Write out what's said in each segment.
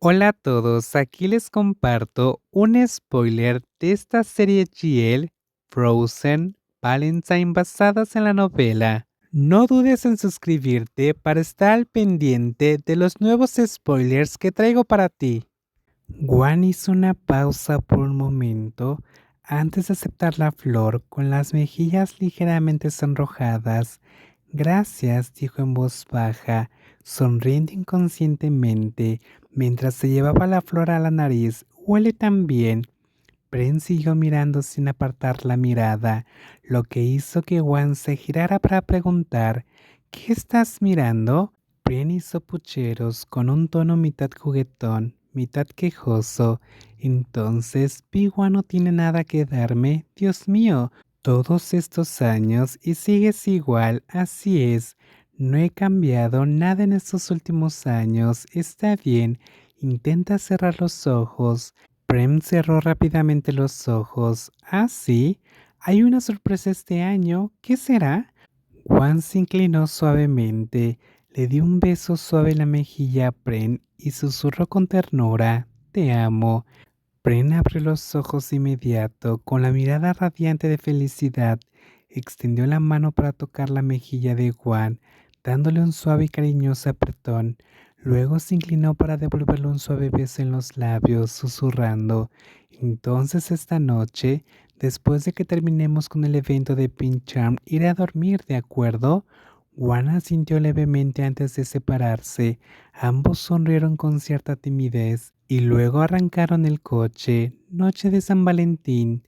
Hola a todos, aquí les comparto un spoiler de esta serie GL Frozen Valentine basadas en la novela. No dudes en suscribirte para estar al pendiente de los nuevos spoilers que traigo para ti. Juan hizo una pausa por un momento antes de aceptar la flor con las mejillas ligeramente sonrojadas. Gracias, dijo en voz baja, sonriendo inconscientemente mientras se llevaba la flor a la nariz. Huele tan bien. Pren siguió mirando sin apartar la mirada, lo que hizo que Juan se girara para preguntar: ¿Qué estás mirando? Pren hizo pucheros con un tono mitad juguetón, mitad quejoso. Entonces, Pigua no tiene nada que darme. Dios mío, todos estos años y sigues igual, así es. No he cambiado nada en estos últimos años. Está bien. Intenta cerrar los ojos. Prem cerró rápidamente los ojos. Ah, sí. Hay una sorpresa este año. ¿Qué será? Juan se inclinó suavemente, le dio un beso suave en la mejilla a Pren y susurró con ternura: Te amo. Pren abrió los ojos de inmediato, con la mirada radiante de felicidad. Extendió la mano para tocar la mejilla de Juan, dándole un suave y cariñoso apretón. Luego se inclinó para devolverle un suave beso en los labios, susurrando: Entonces esta noche, después de que terminemos con el evento de Pink Charm, iré a dormir, ¿de acuerdo? Juan asintió levemente antes de separarse. Ambos sonrieron con cierta timidez y luego arrancaron el coche. Noche de San Valentín.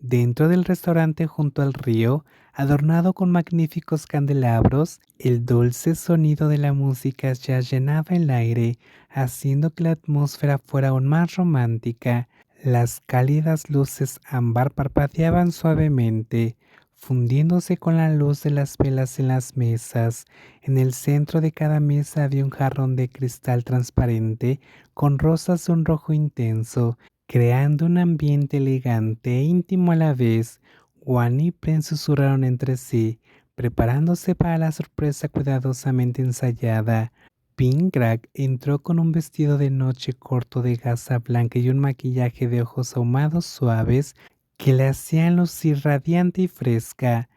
Dentro del restaurante junto al río, adornado con magníficos candelabros, el dulce sonido de la música ya llenaba el aire, haciendo que la atmósfera fuera aún más romántica. Las cálidas luces ámbar parpadeaban suavemente, fundiéndose con la luz de las velas en las mesas. En el centro de cada mesa había un jarrón de cristal transparente con rosas de un rojo intenso, creando un ambiente elegante e íntimo a la vez. Juan y Pren susurraron entre sí, preparándose para la sorpresa cuidadosamente ensayada. Pingrak entró con un vestido de noche corto de gasa blanca y un maquillaje de ojos ahumados suaves que la hacían lucir radiante y fresca.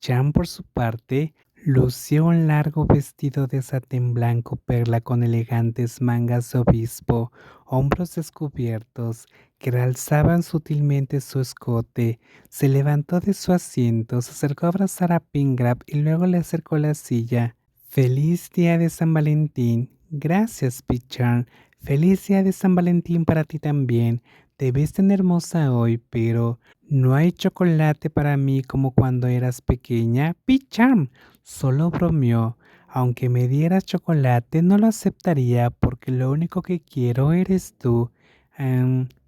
Chan, por su parte, lució un largo vestido de satén blanco perla con elegantes mangas de obispo, hombros descubiertos, que realzaban sutilmente su escote. Se levantó de su asiento, se acercó a abrazar a Pingrap y luego le acercó la silla. Feliz día de San Valentín. Gracias, Pichan. Feliz día de San Valentín para ti también. Te ves tan hermosa hoy, pero no hay chocolate para mí como cuando eras pequeña. Pichan. Solo bromeó. Aunque me dieras chocolate, no lo aceptaría porque lo único que quiero eres tú.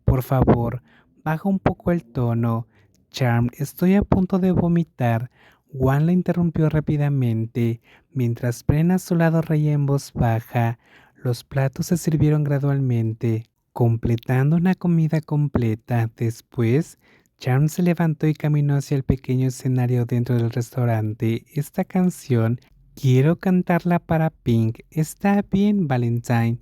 Por favor, baja un poco el tono. Charm, estoy a punto de vomitar. Juan la interrumpió rápidamente, mientras Bren a su lado reía en voz baja. Los platos se sirvieron gradualmente, completando una comida completa. Después, Charm se levantó y caminó hacia el pequeño escenario dentro del restaurante. Esta canción quiero cantarla para Pink. Está bien, Valentine.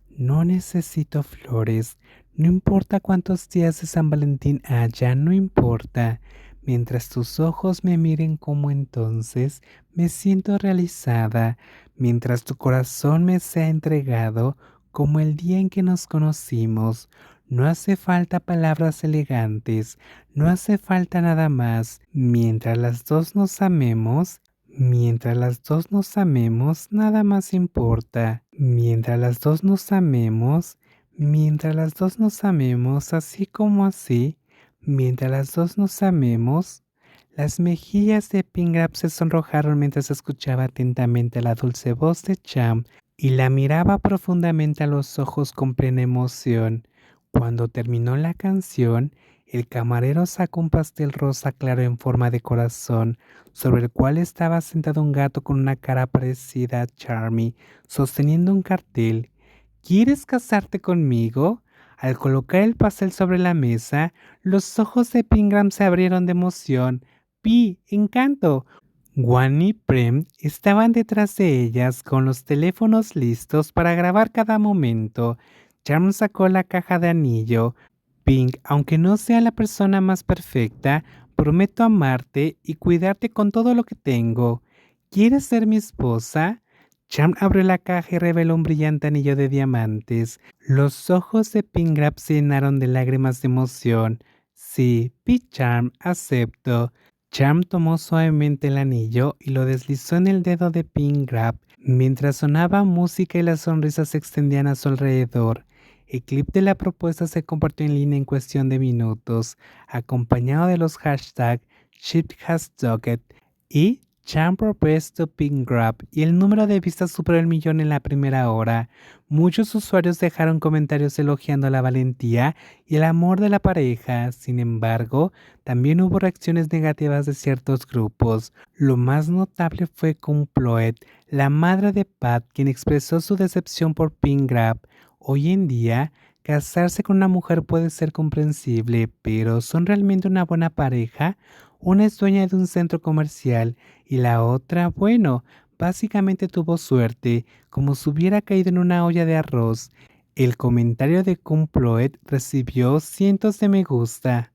No necesito flores. No importa cuántos días de San Valentín haya, no importa. Mientras tus ojos me miren como entonces, me siento realizada. Mientras tu corazón me sea entregado, como el día en que nos conocimos. No hace falta palabras elegantes, no hace falta nada más. Mientras las dos nos amemos, mientras las dos nos amemos, nada más importa. Mientras las dos nos amemos, mientras las dos nos amemos, así como así, mientras las dos nos amemos. Las mejillas de Pingrap se sonrojaron mientras escuchaba atentamente la dulce voz de Cham y la miraba profundamente a los ojos con plena emoción. Cuando terminó la canción, el camarero sacó un pastel rosa claro en forma de corazón, sobre el cual estaba sentado un gato con una cara parecida a Charmy, sosteniendo un cartel. ¿Quieres casarte conmigo? Al colocar el pastel sobre la mesa, los ojos de Pingram se abrieron de emoción. ¡Pi! ¡Encanto! Juan y Prem estaban detrás de ellas con los teléfonos listos para grabar cada momento. Charm sacó la caja de anillo. Pink, aunque no sea la persona más perfecta, prometo amarte y cuidarte con todo lo que tengo. ¿Quieres ser mi esposa? Charm abrió la caja y reveló un brillante anillo de diamantes. Los ojos de Pink Grab se llenaron de lágrimas de emoción. Sí, Charm, acepto. Charm tomó suavemente el anillo y lo deslizó en el dedo de Pink Grab mientras sonaba música y las sonrisas se extendían a su alrededor. El clip de la propuesta se compartió en línea en cuestión de minutos, acompañado de los hashtags ShipHasDogged y Charm Proposed to Pink Grab, y el número de vistas superó el millón en la primera hora. Muchos usuarios dejaron comentarios elogiando la valentía y el amor de la pareja. Sin embargo, también hubo reacciones negativas de ciertos grupos. Lo más notable fue Comploet, la madre de Pat, quien expresó su decepción por Pink Grab. Hoy en día, casarse con una mujer puede ser comprensible, pero ¿son realmente una buena pareja? Una es dueña de un centro comercial y la otra, bueno, básicamente tuvo suerte, como si hubiera caído en una olla de arroz. El comentario de Comploet recibió cientos de me gusta.